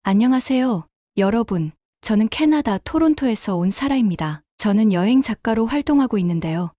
안녕하세요, 여러분. 저는 캐나다 토론토에서 온 사라입니다. 저는 여행 작가로 활동하고 있는데요.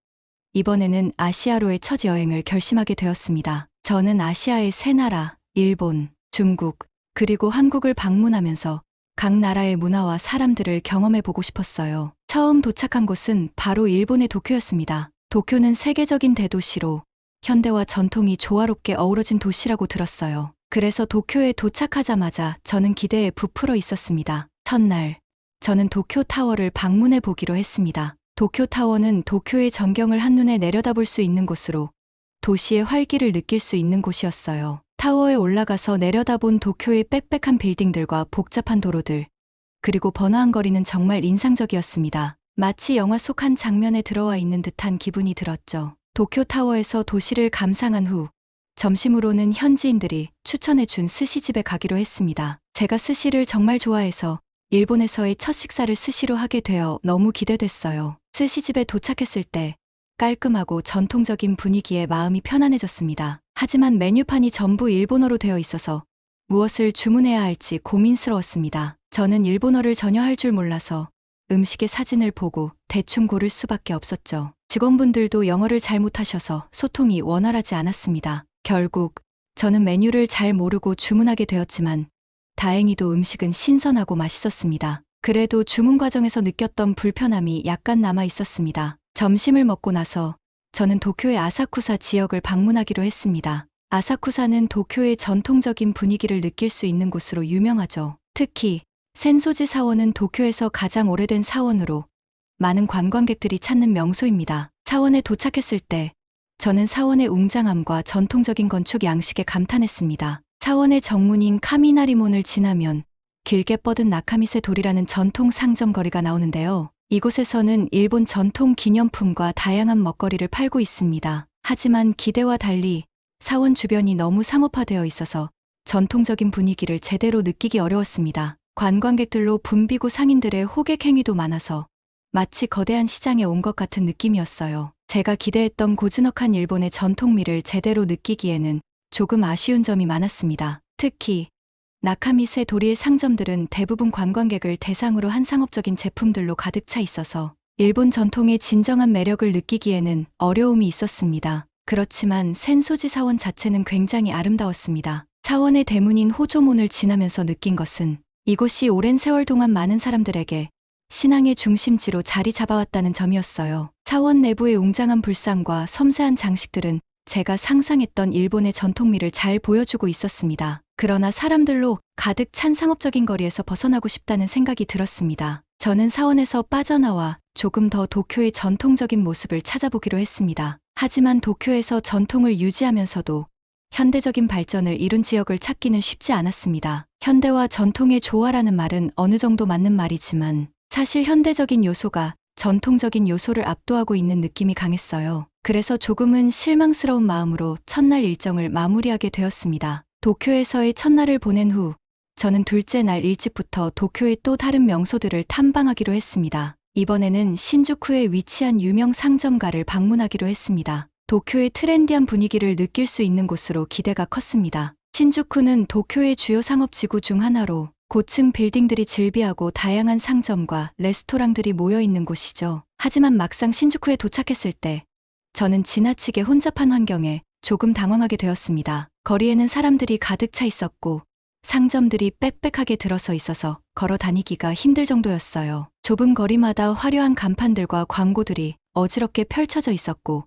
이번에는 아시아로의 첫 여행을 결심하게 되었습니다. 저는 아시아의 세 나라, 일본, 중국, 그리고 한국을 방문하면서 각 나라의 문화와 사람들을 경험해 보고 싶었어요. 처음 도착한 곳은 바로 일본의 도쿄였습니다. 도쿄는 세계적인 대도시로 현대와 전통이 조화롭게 어우러진 도시라고 들었어요. 그래서 도쿄에 도착하자마자 저는 기대에 부풀어 있었습니다. 첫날, 저는 도쿄타워를 방문해 보기로 했습니다. 도쿄타워는 도쿄의 전경을 한눈에 내려다볼 수 있는 곳으로 도시의 활기를 느낄 수 있는 곳이었어요. 타워에 올라가서 내려다본 도쿄의 빽빽한 빌딩들과 복잡한 도로들, 그리고 번화한 거리는 정말 인상적이었습니다. 마치 영화 속 한 장면에 들어와 있는 듯한 기분이 들었죠. 도쿄타워에서 도시를 감상한 후 점심으로는 현지인들이 추천해준 스시집에 가기로 했습니다. 제가 스시를 정말 좋아해서 일본에서의 첫 식사를 스시로 하게 되어 너무 기대됐어요. 스시집에 도착했을 때 깔끔하고 전통적인 분위기에 마음이 편안해졌습니다. 하지만 메뉴판이 전부 일본어로 되어 있어서 무엇을 주문해야 할지 고민스러웠습니다. 저는 일본어를 전혀 할 줄 몰라서 음식의 사진을 보고 대충 고를 수밖에 없었죠. 직원분들도 영어를 잘 못하셔서 소통이 원활하지 않았습니다. 결국 저는 메뉴를 잘 모르고 주문하게 되었지만 다행히도 음식은 신선하고 맛있었습니다. 그래도 주문 과정에서 느꼈던 불편함이 약간 남아 있었습니다. 점심을 먹고 나서 저는 도쿄의 아사쿠사 지역을 방문하기로 했습니다. 아사쿠사는 도쿄의 전통적인 분위기를 느낄 수 있는 곳으로 유명하죠. 특히 센소지 사원은 도쿄에서 가장 오래된 사원으로 많은 관광객들이 찾는 명소입니다. 사원에 도착했을 때 저는 사원의 웅장함과 전통적인 건축 양식에 감탄했습니다. 사원의 정문인 카미나리몬을 지나면 길게 뻗은 나카미세 도리라는 전통 상점 거리가 나오는데요. 이곳에서는 일본 전통 기념품과 다양한 먹거리를 팔고 있습니다. 하지만 기대와 달리 사원 주변이 너무 상업화되어 있어서 전통적인 분위기를 제대로 느끼기 어려웠습니다. 관광객들로 붐비고 상인들의 호객 행위도 많아서 마치 거대한 시장에 온 것 같은 느낌이었어요. 제가 기대했던 고즈넉한 일본의 전통미를 제대로 느끼기에는 조금 아쉬운 점이 많았습니다. 특히 나카미세 도리의 상점들은 대부분 관광객을 대상으로 한 상업적인 제품들로 가득 차 있어서 일본 전통의 진정한 매력을 느끼기에는 어려움이 있었습니다. 그렇지만 센소지 사원 자체는 굉장히 아름다웠습니다. 사원의 대문인 호조문을 지나면서 느낀 것은 이곳이 오랜 세월 동안 많은 사람들에게 신앙의 중심지로 자리 잡아왔다는 점이었어요. 사원 내부의 웅장한 불상과 섬세한 장식들은 제가 상상했던 일본의 전통미를 잘 보여주고 있었습니다. 그러나 사람들로 가득 찬 상업적인 거리에서 벗어나고 싶다는 생각이 들었습니다. 저는 사원에서 빠져나와 조금 더 도쿄의 전통적인 모습을 찾아보기로 했습니다. 하지만 도쿄에서 전통을 유지하면서도 현대적인 발전을 이룬 지역을 찾기는 쉽지 않았습니다. 현대와 전통의 조화라는 말은 어느 정도 맞는 말이지만 사실 현대적인 요소가 전통적인 요소를 압도하고 있는 느낌이 강했어요. 그래서 조금은 실망스러운 마음으로 첫날 일정을 마무리하게 되었습니다. 도쿄에서의 첫날을 보낸 후 저는 둘째 날 일찍부터 도쿄의 또 다른 명소들을 탐방하기로 했습니다. 이번에는 신주쿠에 위치한 유명 상점가를 방문하기로 했습니다. 도쿄의 트렌디한 분위기를 느낄 수 있는 곳으로 기대가 컸습니다. 신주쿠는 도쿄의 주요 상업지구 중 하나로 고층 빌딩들이 즐비하고 다양한 상점과 레스토랑들이 모여있는 곳이죠. 하지만 막상 신주쿠에 도착했을 때 저는 지나치게 혼잡한 환경에 조금 당황하게 되었습니다. 거리에는 사람들이 가득 차 있었고 상점들이 빽빽하게 들어서 있어서 걸어 다니기가 힘들 정도였어요. 좁은 거리마다 화려한 간판들과 광고들이 어지럽게 펼쳐져 있었고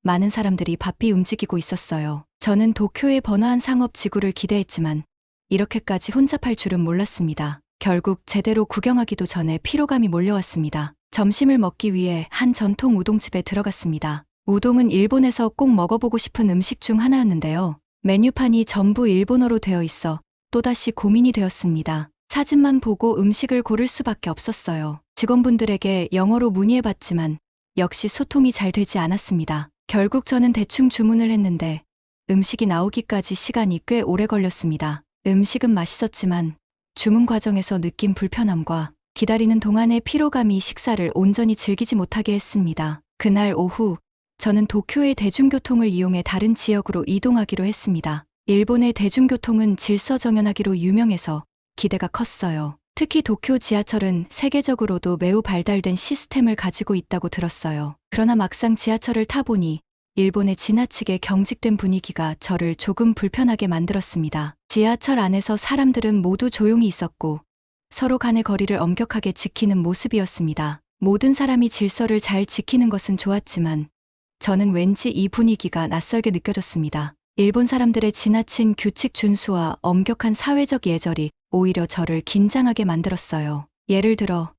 많은 사람들이 바삐 움직이고 있었어요. 저는 도쿄의 번화한 상업 지구를 기대했지만 이렇게까지 혼잡할 줄은 몰랐습니다. 결국 제대로 구경하기도 전에 피로감이 몰려왔습니다. 점심을 먹기 위해 한 전통 우동집에 들어갔습니다. 우동은 일본에서 꼭 먹어보고 싶은 음식 중 하나였는데요. 메뉴판이 전부 일본어로 되어 있어 또다시 고민이 되었습니다. 사진만 보고 음식을 고를 수밖에 없었어요. 직원분들에게 영어로 문의해봤지만 역시 소통이 잘 되지 않았습니다. 결국 저는 대충 주문을 했는데 음식이 나오기까지 시간이 꽤 오래 걸렸습니다. 음식은 맛있었지만 주문 과정에서 느낀 불편함과 기다리는 동안의 피로감이 식사를 온전히 즐기지 못하게 했습니다. 그날 오후 저는 도쿄의 대중교통을 이용해 다른 지역으로 이동하기로 했습니다. 일본의 대중교통은 질서정연하기로 유명해서 기대가 컸어요. 특히 도쿄 지하철은 세계적으로도 매우 발달된 시스템을 가지고 있다고 들었어요. 그러나 막상 지하철을 타보니 일본의 지나치게 경직된 분위기가 저를 조금 불편하게 만들었습니다. 지하철 안에서 사람들은 모두 조용히 있었고 서로 간의 거리를 엄격하게 지키는 모습이었습니다. 모든 사람이 질서를 잘 지키는 것은 좋았지만 저는 왠지 이 분위기가 낯설게 느껴졌습니다. 일본 사람들의 지나친 규칙 준수와 엄격한 사회적 예절이 오히려 저를 긴장하게 만들었어요. 예를 들어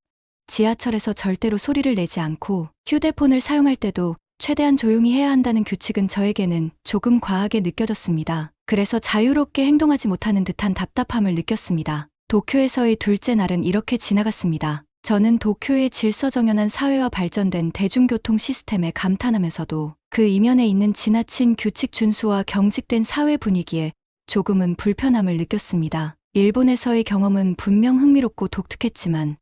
지하철에서 절대로 소리를 내지 않고 휴대폰을 사용할 때도 최대한 조용히 해야 한다는 규칙은 저에게는 조금 과하게 느껴졌습니다. 그래서 자유롭게 행동하지 못하는 듯한 답답함을 느꼈습니다. 도쿄에서의 둘째 날은 이렇게 지나갔습니다. 저는 도쿄의 질서정연한 사회와 발전된 대중교통 시스템에 감탄하면서도 그 이면에 있는 지나친 규칙 준수와 경직된 사회 분위기에 조금은 불편함을 느꼈습니다. 일본에서의 경험은 분명 흥미롭고 독특했지만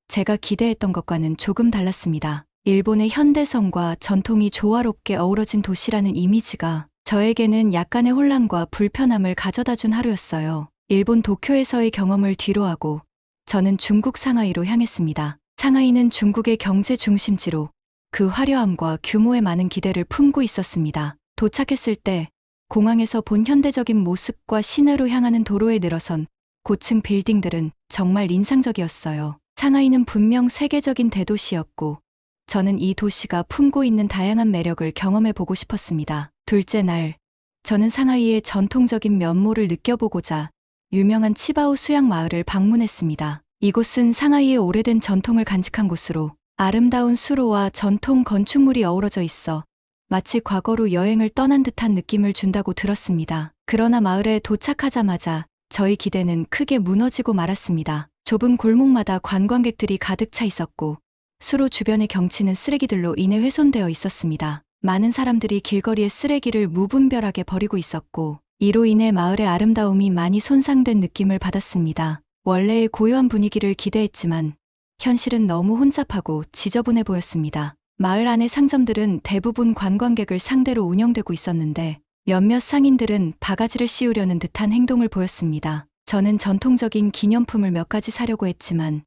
제가 기대했던 것과는 조금 달랐습니다. 일본의 현대성과 전통이 조화롭게 어우러진 도시라는 이미지가 저에게는 약간의 혼란과 불편함을 가져다준 하루였어요. 일본 도쿄에서의 경험을 뒤로하고 저는 중국 상하이로 향했습니다. 상하이는 중국의 경제 중심지로 그 화려함과 규모에 많은 기대를 품고 있었습니다. 도착했을 때 공항에서 본 현대적인 모습과 시내로 향하는 도로에 늘어선 고층 빌딩들은 정말 인상적이었어요. 상하이는 분명 세계적인 대도시였고 저는 이 도시가 품고 있는 다양한 매력을 경험해 보고 싶었습니다. 둘째 날, 저는 상하이의 전통적인 면모를 느껴보고자 유명한 치바오 수양 마을을 방문했습니다. 이곳은 상하이의 오래된 전통을 간직한 곳으로 아름다운 수로와 전통 건축물이 어우러져 있어 마치 과거로 여행을 떠난 듯한 느낌을 준다고 들었습니다. 그러나 마을에 도착하자마자 저희 기대는 크게 무너지고 말았습니다. 좁은 골목마다 관광객들이 가득 차 있었고 수로 주변의 경치는 쓰레기들로 인해 훼손되어 있었습니다. 많은 사람들이 길거리에 쓰레기를 무분별하게 버리고 있었고 이로 인해 마을의 아름다움이 많이 손상된 느낌을 받았습니다. 원래의 고요한 분위기를 기대했지만 현실은 너무 혼잡하고 지저분해 보였습니다. 마을 안의 상점들은 대부분 관광객을 상대로 운영되고 있었는데 몇몇 상인들은 바가지를 씌우려는 듯한 행동을 보였습니다. 저는 전통적인 기념품을 몇 가지 사려고 했지만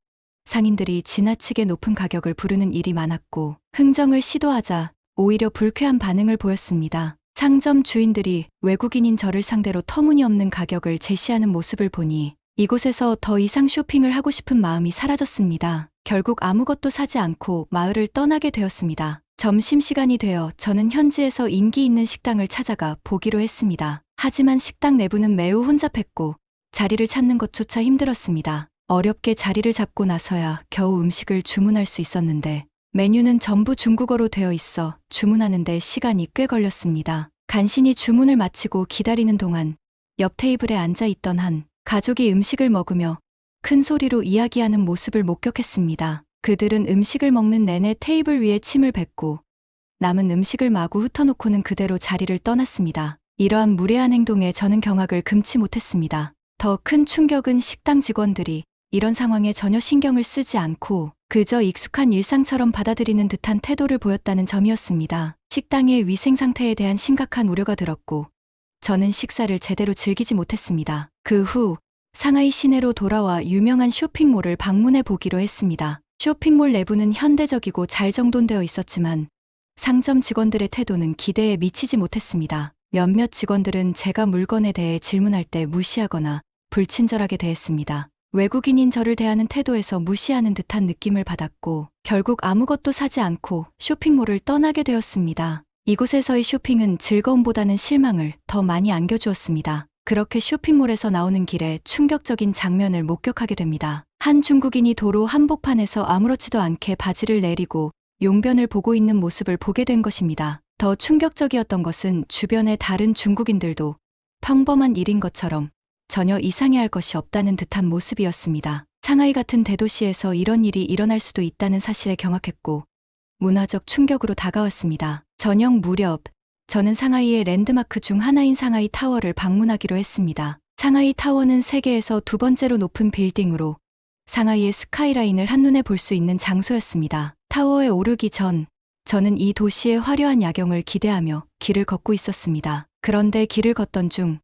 상인들이 지나치게 높은 가격을 부르는 일이 많았고 흥정을 시도하자 오히려 불쾌한 반응을 보였습니다. 상점 주인들이 외국인인 저를 상대로 터무니없는 가격을 제시하는 모습을 보니 이곳에서 더 이상 쇼핑을 하고 싶은 마음이 사라졌습니다. 결국 아무것도 사지 않고 마을을 떠나게 되었습니다. 점심시간이 되어 저는 현지에서 인기 있는 식당을 찾아가 보기로 했습니다. 하지만 식당 내부는 매우 혼잡했고 자리를 찾는 것조차 힘들었습니다. 어렵게 자리를 잡고 나서야 겨우 음식을 주문할 수 있었는데 메뉴는 전부 중국어로 되어 있어 주문하는데 시간이 꽤 걸렸습니다. 간신히 주문을 마치고 기다리는 동안 옆 테이블에 앉아 있던 한 가족이 음식을 먹으며 큰 소리로 이야기하는 모습을 목격했습니다. 그들은 음식을 먹는 내내 테이블 위에 침을 뱉고 남은 음식을 마구 흩어놓고는 그대로 자리를 떠났습니다. 이러한 무례한 행동에 저는 경악을 금치 못했습니다. 더 큰 충격은 식당 직원들이 이런 상황에 전혀 신경을 쓰지 않고 그저 익숙한 일상처럼 받아들이는 듯한 태도를 보였다는 점이었습니다. 식당의 위생 상태에 대한 심각한 우려가 들었고 저는 식사를 제대로 즐기지 못했습니다. 그 후 상하이 시내로 돌아와 유명한 쇼핑몰을 방문해 보기로 했습니다. 쇼핑몰 내부는 현대적이고 잘 정돈되어 있었지만 상점 직원들의 태도는 기대에 미치지 못했습니다. 몇몇 직원들은 제가 물건에 대해 질문할 때 무시하거나 불친절하게 대했습니다. 외국인인 저를 대하는 태도에서 무시하는 듯한 느낌을 받았고 결국 아무것도 사지 않고 쇼핑몰을 떠나게 되었습니다. 이곳에서의 쇼핑은 즐거움보다는 실망을 더 많이 안겨주었습니다. 그렇게 쇼핑몰에서 나오는 길에 충격적인 장면을 목격하게 됩니다. 한 중국인이 도로 한복판에서 아무렇지도 않게 바지를 내리고 용변을 보고 있는 모습을 보게 된 것입니다. 더 충격적이었던 것은 주변의 다른 중국인들도 평범한 일인 것처럼 전혀 이상해할 것이 없다는 듯한 모습이었습니다. 상하이 같은 대도시에서 이런 일이 일어날 수도 있다는 사실에 경악했고 문화적 충격으로 다가왔습니다. 저녁 무렵 저는 상하이의 랜드마크 중 하나인 상하이 타워를 방문하기로 했습니다. 상하이 타워는 세계에서 두 번째로 높은 빌딩으로 상하이의 스카이라인을 한눈에 볼 수 있는 장소였습니다. 타워에 오르기 전 저는 이 도시의 화려한 야경을 기대하며 길을 걷고 있었습니다. 그런데 길을 걷던 중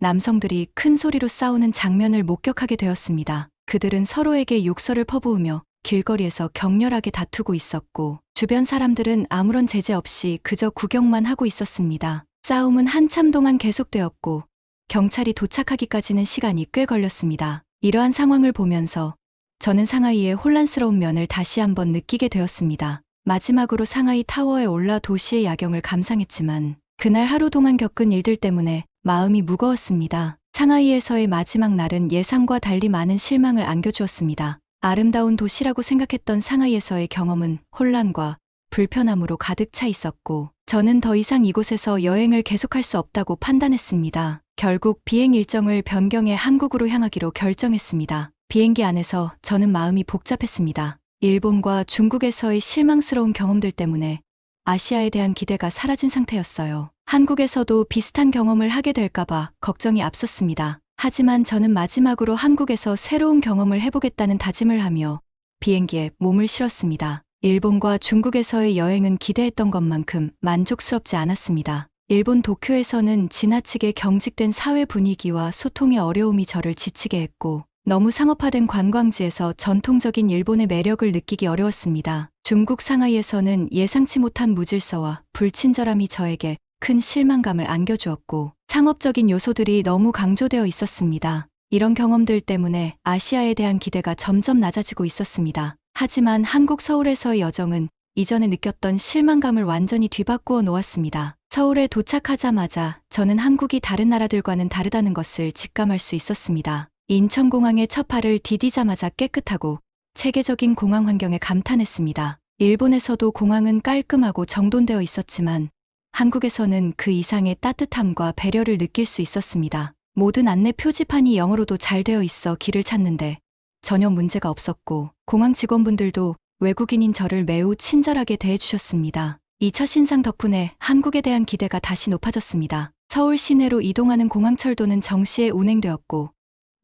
남성들이 큰 소리로 싸우는 장면을 목격하게 되었습니다. 그들은 서로에게 욕설을 퍼부으며 길거리에서 격렬하게 다투고 있었고, 주변 사람들은 아무런 제재 없이 그저 구경만 하고 있었습니다. 싸움은 한참 동안 계속되었고, 경찰이 도착하기까지는 시간이 꽤 걸렸습니다. 이러한 상황을 보면서 저는 상하이의 혼란스러운 면을 다시 한번 느끼게 되었습니다. 마지막으로 상하이 타워에 올라 도시의 야경을 감상했지만, 그날 하루 동안 겪은 일들 때문에 마음이 무거웠습니다. 상하이에서의 마지막 날은 예상과 달리 많은 실망을 안겨주었습니다. 아름다운 도시라고 생각했던 상하이에서의 경험은 혼란과 불편함으로 가득 차 있었고, 저는 더 이상 이곳에서 여행을 계속할 수 없다고 판단했습니다. 결국 비행 일정을 변경해 한국으로 향하기로 결정했습니다. 비행기 안에서 저는 마음이 복잡했습니다. 일본과 중국에서의 실망스러운 경험들 때문에 아시아에 대한 기대가 사라진 상태였어요. 한국에서도 비슷한 경험을 하게 될까봐 걱정이 앞섰습니다. 하지만 저는 마지막으로 한국에서 새로운 경험을 해보겠다는 다짐을 하며 비행기에 몸을 실었습니다. 일본과 중국에서의 여행은 기대했던 것만큼 만족스럽지 않았습니다. 일본 도쿄에서는 지나치게 경직된 사회 분위기와 소통의 어려움이 저를 지치게 했고, 너무 상업화된 관광지에서 전통적인 일본의 매력을 느끼기 어려웠습니다. 중국 상하이에서는 예상치 못한 무질서와 불친절함이 저에게 큰 실망감을 안겨주었고, 상업적인 요소들이 너무 강조되어 있었습니다. 이런 경험들 때문에 아시아에 대한 기대가 점점 낮아지고 있었습니다. 하지만 한국 서울에서의 여정은 이전에 느꼈던 실망감을 완전히 뒤바꾸어 놓았습니다. 서울에 도착하자마자 저는 한국이 다른 나라들과는 다르다는 것을 직감할 수 있었습니다. 인천공항에 첫 발을 디디자마자 깨끗하고 체계적인 공항 환경에 감탄했습니다. 일본에서도 공항은 깔끔하고 정돈되어 있었지만 한국에서는 그 이상의 따뜻함과 배려를 느낄 수 있었습니다. 모든 안내 표지판이 영어로도 잘 되어 있어 길을 찾는데 전혀 문제가 없었고, 공항 직원분들도 외국인인 저를 매우 친절하게 대해주셨습니다. 이 첫인상 덕분에 한국에 대한 기대가 다시 높아졌습니다. 서울 시내로 이동하는 공항철도는 정시에 운행되었고,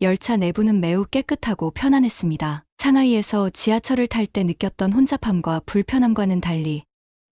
열차 내부는 매우 깨끗하고 편안했습니다. 상하이에서 지하철을 탈 때 느꼈던 혼잡함과 불편함과는 달리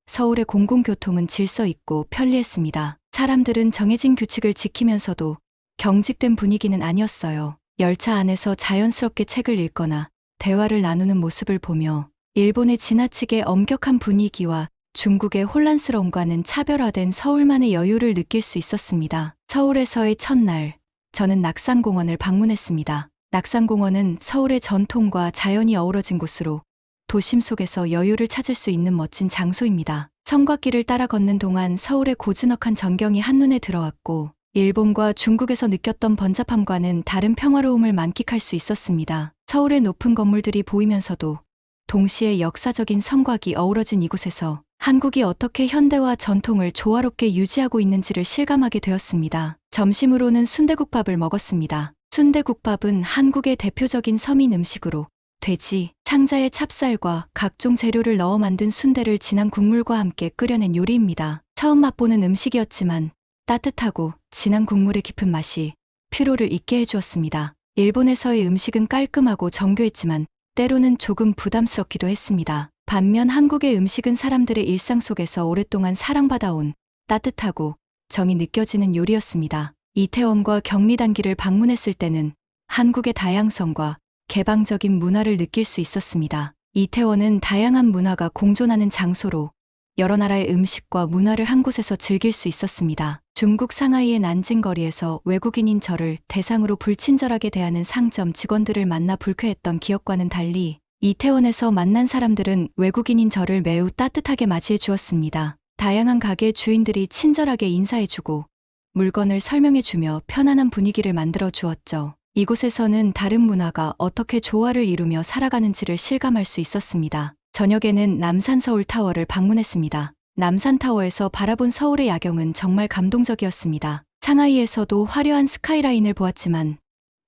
서울의 공공교통은 질서 있고 편리했습니다. 사람들은 정해진 규칙을 지키면서도 경직된 분위기는 아니었어요. 열차 안에서 자연스럽게 책을 읽거나 대화를 나누는 모습을 보며 일본의 지나치게 엄격한 분위기와 중국의 혼란스러움과는 차별화된 서울만의 여유를 느낄 수 있었습니다. 서울에서의 첫날, 저는 낙산공원을 방문했습니다. 낙산공원은 서울의 전통과 자연이 어우러진 곳으로 도심 속에서 여유를 찾을 수 있는 멋진 장소입니다. 성곽길을 따라 걷는 동안 서울의 고즈넉한 전경이 한눈에 들어왔고, 일본과 중국에서 느꼈던 번잡함과는 다른 평화로움을 만끽할 수 있었습니다. 서울의 높은 건물들이 보이면서도 동시에 역사적인 성곽이 어우러진 이곳에서 한국이 어떻게 현대와 전통을 조화롭게 유지하고 있는지를 실감하게 되었습니다. 점심으로는 순대국밥을 먹었습니다. 순대국밥은 한국의 대표적인 서민 음식으로 돼지, 창자에 찹쌀과 각종 재료를 넣어 만든 순대를 진한 국물과 함께 끓여낸 요리입니다. 처음 맛보는 음식이었지만 따뜻하고 진한 국물의 깊은 맛이 피로를 잊게 해주었습니다. 일본에서의 음식은 깔끔하고 정교했지만 때로는 조금 부담스럽기도 했습니다. 반면 한국의 음식은 사람들의 일상 속에서 오랫동안 사랑받아온 따뜻하고 정이 느껴지는 요리였습니다. 이태원과 경리단길을 방문했을 때는 한국의 다양성과 개방적인 문화를 느낄 수 있었습니다. 이태원은 다양한 문화가 공존하는 장소로 여러 나라의 음식과 문화를 한 곳에서 즐길 수 있었습니다. 중국 상하이의 난징 거리에서 외국인인 저를 대상으로 불친절하게 대하는 상점 직원들을 만나 불쾌했던 기억과는 달리 이태원에서 만난 사람들은 외국인인 저를 매우 따뜻하게 맞이해 주었습니다. 다양한 가게 주인들이 친절하게 인사해주고 물건을 설명해주며 편안한 분위기를 만들어 주었죠. 이곳에서는 다른 문화가 어떻게 조화를 이루며 살아가는지를 실감할 수 있었습니다. 저녁에는 남산서울타워를 방문했습니다. 남산타워에서 바라본 서울의 야경은 정말 감동적이었습니다. 상하이에서도 화려한 스카이라인을 보았지만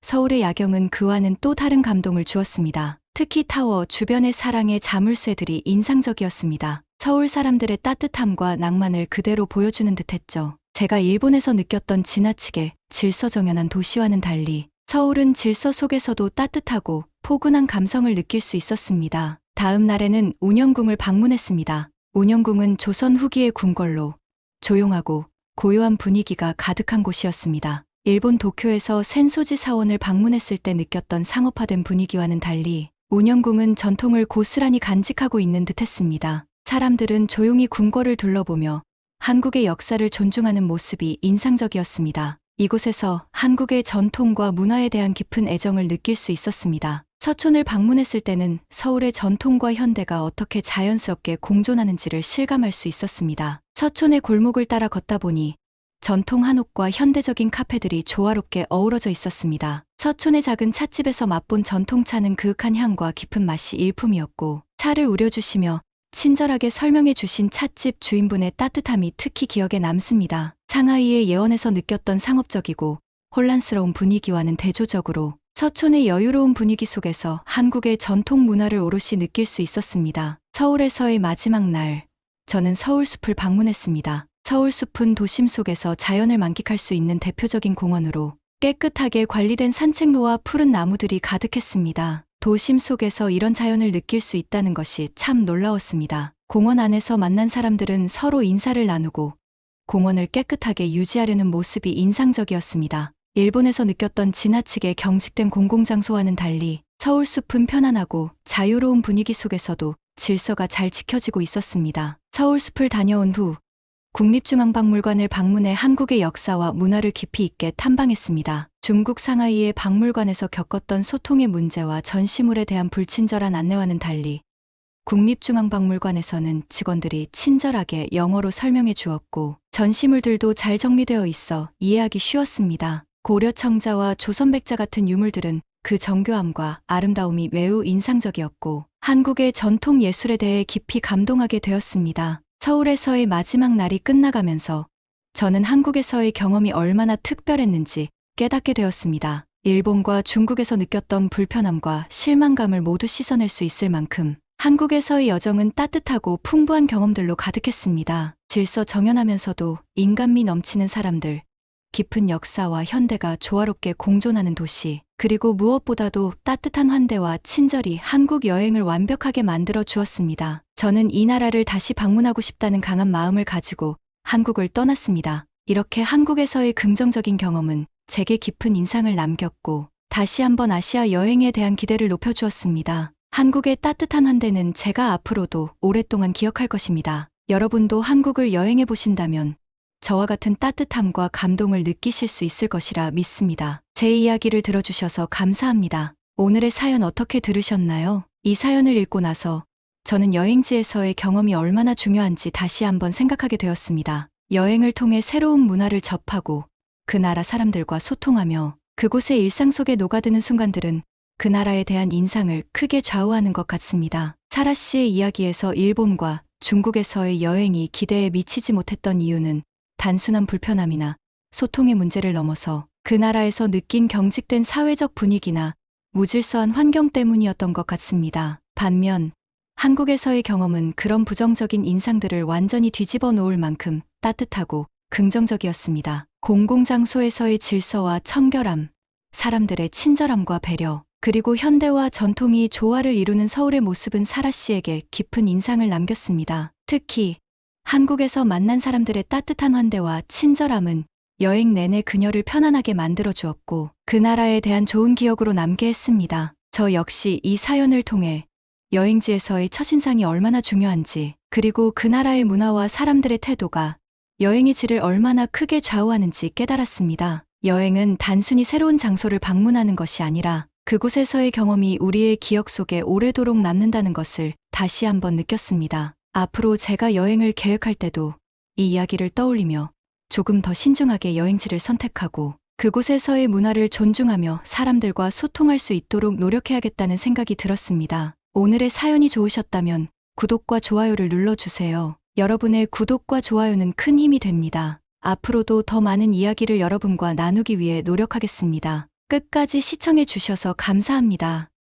서울의 야경은 그와는 또 다른 감동을 주었습니다. 특히 타워 주변의 사랑의 자물쇠들이 인상적이었습니다. 서울 사람들의 따뜻함과 낭만을 그대로 보여주는 듯했죠. 제가 일본에서 느꼈던 지나치게 질서정연한 도시와는 달리 서울은 질서 속에서도 따뜻하고 포근한 감성을 느낄 수 있었습니다. 다음 날에는 운영궁을 방문했습니다. 운영궁은 조선 후기의 궁궐로 조용하고 고요한 분위기가 가득한 곳이었습니다. 일본 도쿄에서 센소지 사원을 방문했을 때 느꼈던 상업화된 분위기와는 달리 운영궁은 전통을 고스란히 간직하고 있는 듯했습니다. 사람들은 조용히 궁궐을 둘러보며 한국의 역사를 존중하는 모습이 인상적이었습니다. 이곳에서 한국의 전통과 문화에 대한 깊은 애정을 느낄 수 있었습니다. 서촌을 방문했을 때는 서울의 전통과 현대가 어떻게 자연스럽게 공존하는지를 실감할 수 있었습니다. 서촌의 골목을 따라 걷다 보니 전통 한옥과 현대적인 카페들이 조화롭게 어우러져 있었습니다. 서촌의 작은 찻집에서 맛본 전통차는 그윽한 향과 깊은 맛이 일품이었고, 차를 우려주시며 친절하게 설명해 주신 찻집 주인분의 따뜻함이 특히 기억에 남습니다. 상하이의 예원에서 느꼈던 상업적이고 혼란스러운 분위기와는 대조적으로 서촌의 여유로운 분위기 속에서 한국의 전통 문화를 오롯이 느낄 수 있었습니다. 서울에서의 마지막 날, 저는 서울숲을 방문했습니다. 서울숲은 도심 속에서 자연을 만끽할 수 있는 대표적인 공원으로 깨끗하게 관리된 산책로와 푸른 나무들이 가득했습니다. 도심 속에서 이런 자연을 느낄 수 있다는 것이 참 놀라웠습니다. 공원 안에서 만난 사람들은 서로 인사를 나누고 공원을 깨끗하게 유지하려는 모습이 인상적이었습니다. 일본에서 느꼈던 지나치게 경직된 공공장소와는 달리 서울숲은 편안하고 자유로운 분위기 속에서도 질서가 잘 지켜지고 있었습니다. 서울숲을 다녀온 후 국립중앙박물관을 방문해 한국의 역사와 문화를 깊이 있게 탐방했습니다. 중국 상하이의 박물관에서 겪었던 소통의 문제와 전시물에 대한 불친절한 안내와는 달리 국립중앙박물관에서는 직원들이 친절하게 영어로 설명해 주었고 전시물들도 잘 정리되어 있어 이해하기 쉬웠습니다. 고려청자와 조선백자 같은 유물들은 그 정교함과 아름다움이 매우 인상적이었고 한국의 전통 예술에 대해 깊이 감동하게 되었습니다. 서울에서의 마지막 날이 끝나가면서 저는 한국에서의 경험이 얼마나 특별했는지 깨닫게 되었습니다. 일본과 중국에서 느꼈던 불편함과 실망감을 모두 씻어낼 수 있을 만큼 한국에서의 여정은 따뜻하고 풍부한 경험들로 가득했습니다. 질서 정연하면서도 인간미 넘치는 사람들, 깊은 역사와 현대가 조화롭게 공존하는 도시, 그리고 무엇보다도 따뜻한 환대와 친절이 한국 여행을 완벽하게 만들어 주었습니다. 저는 이 나라를 다시 방문하고 싶다는 강한 마음을 가지고 한국을 떠났습니다. 이렇게 한국에서의 긍정적인 경험은 제게 깊은 인상을 남겼고 다시 한번 아시아 여행에 대한 기대를 높여주었습니다. 한국의 따뜻한 환대는 제가 앞으로도 오랫동안 기억할 것입니다. 여러분도 한국을 여행해 보신다면 저와 같은 따뜻함과 감동을 느끼실 수 있을 것이라 믿습니다. 제 이야기를 들어주셔서 감사합니다. 오늘의 사연 어떻게 들으셨나요? 이 사연을 읽고 나서 저는 여행지에서의 경험이 얼마나 중요한지 다시 한번 생각하게 되었습니다. 여행을 통해 새로운 문화를 접하고 그 나라 사람들과 소통하며 그곳의 일상 속에 녹아드는 순간들은 그 나라에 대한 인상을 크게 좌우하는 것 같습니다. 사라 씨의 이야기에서 일본과 중국에서의 여행이 기대에 미치지 못했던 이유는 단순한 불편함이나 소통의 문제를 넘어서 그 나라에서 느낀 경직된 사회적 분위기나 무질서한 환경 때문이었던 것 같습니다. 반면 한국에서의 경험은 그런 부정적인 인상들을 완전히 뒤집어 놓을 만큼 따뜻하고 긍정적이었습니다. 공공장소에서의 질서와 청결함, 사람들의 친절함과 배려, 그리고 현대와 전통이 조화를 이루는 서울의 모습은 사라 씨에게 깊은 인상을 남겼습니다. 특히 한국에서 만난 사람들의 따뜻한 환대와 친절함은 여행 내내 그녀를 편안하게 만들어 주었고 그 나라에 대한 좋은 기억으로 남게 했습니다. 저 역시 이 사연을 통해 여행지에서의 첫인상이 얼마나 중요한지, 그리고 그 나라의 문화와 사람들의 태도가 여행의 질을 얼마나 크게 좌우하는지 깨달았습니다. 여행은 단순히 새로운 장소를 방문하는 것이 아니라 그곳에서의 경험이 우리의 기억 속에 오래도록 남는다는 것을 다시 한번 느꼈습니다. 앞으로 제가 여행을 계획할 때도 이 이야기를 떠올리며 조금 더 신중하게 여행지를 선택하고 그곳에서의 문화를 존중하며 사람들과 소통할 수 있도록 노력해야겠다는 생각이 들었습니다. 오늘의 사연이 좋으셨다면 구독과 좋아요를 눌러주세요. 여러분의 구독과 좋아요는 큰 힘이 됩니다. 앞으로도 더 많은 이야기를 여러분과 나누기 위해 노력하겠습니다. 끝까지 시청해 주셔서 감사합니다.